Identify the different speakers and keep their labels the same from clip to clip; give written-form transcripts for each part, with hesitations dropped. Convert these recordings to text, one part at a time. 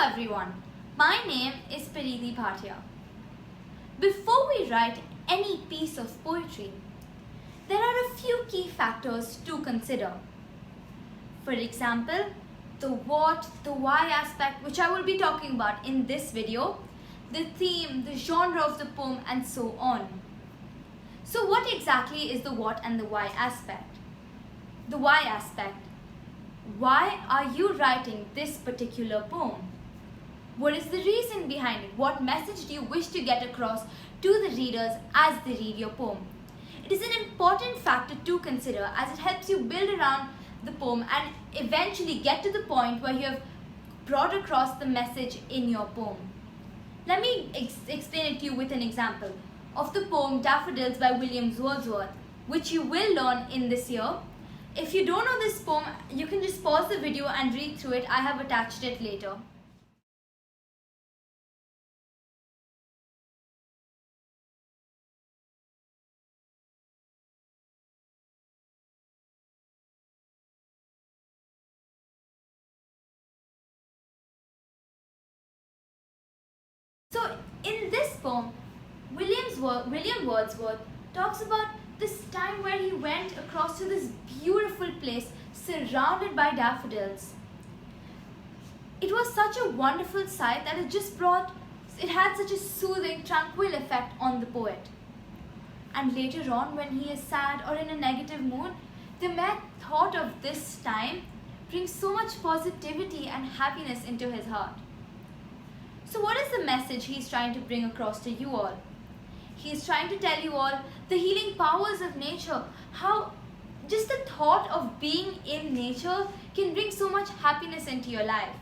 Speaker 1: everyone, my name is Paridi Bhatia. Before we write any piece of poetry, there are a few key factors to consider. For example, the what, the why aspect, which I will be talking about in this video, the theme, the genre of the poem, and so on. So what exactly is the what and the why aspect? The why aspect. Why are you writing this particular poem? What is the reason behind it? What message do you wish to get across to the readers as they read your poem? It is an important factor to consider as it helps you build around the poem and eventually get to the point where you have brought across the message in your poem. Let me explain it to you with an example of the poem Daffodils by William Wordsworth, which you will learn in this year. If you don't know this poem, you can just pause the video and read through it. I have attached it later. So in this poem, William Wordsworth talks about this time where he went across to this beautiful place surrounded by daffodils. It was such a wonderful sight that it had such a soothing, tranquil effect on the poet. And later on, when he is sad or in a negative mood, the mere thought of this time brings so much positivity and happiness into his heart. So what is the message he's trying to bring across to you all? He's trying to tell you all the healing powers of nature, how just the thought of being in nature can bring so much happiness into your life.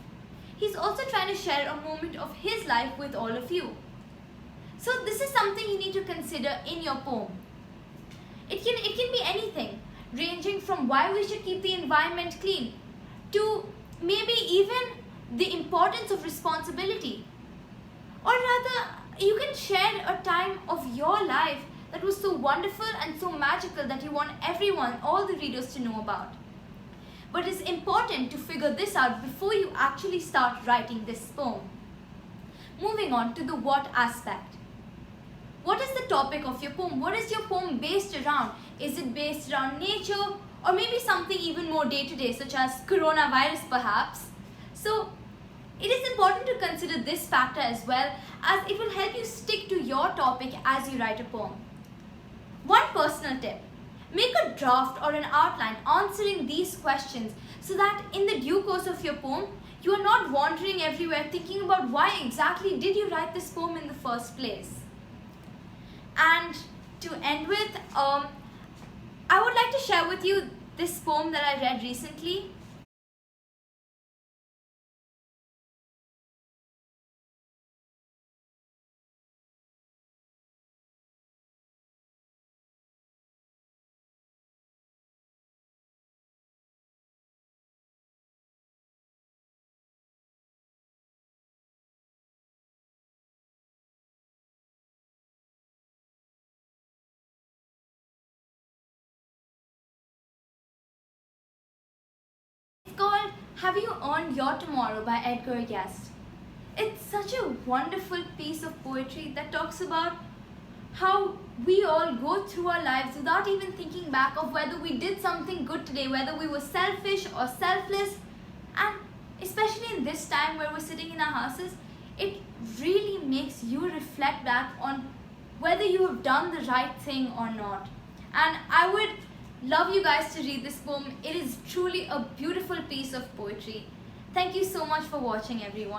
Speaker 1: He's also trying to share a moment of his life with all of you. So this is something you need to consider in your poem. It can be anything, ranging from why we should keep the environment clean to maybe even the importance of responsibility. Or rather, you can share a time of your life that was so wonderful and so magical that you want everyone, all the readers to know about. But it's important to figure this out before you actually start writing this poem. Moving on to the what aspect. What is the topic of your poem? What is your poem based around? Is it based around nature or maybe something even more day-to-day such as coronavirus perhaps? So it is important to consider this factor as well, as it will help you stick to your topic as you write a poem. One personal tip: make a draft or an outline answering these questions so that in the due course of your poem, you are not wandering everywhere thinking about why exactly did you write this poem in the first place. And to end with, I would like to share with you this poem that I read recently. It's called Have You Earned Your Tomorrow by Edgar Guest. It's such a wonderful piece of poetry that talks about how we all go through our lives without even thinking back of whether we did something good today, whether we were selfish or selfless. And especially in this time where we're sitting in our houses, it really makes you reflect back on whether you have done the right thing or not. And I would love you guys to read this poem. It is truly a beautiful piece of poetry. Thank you so much for watching, everyone.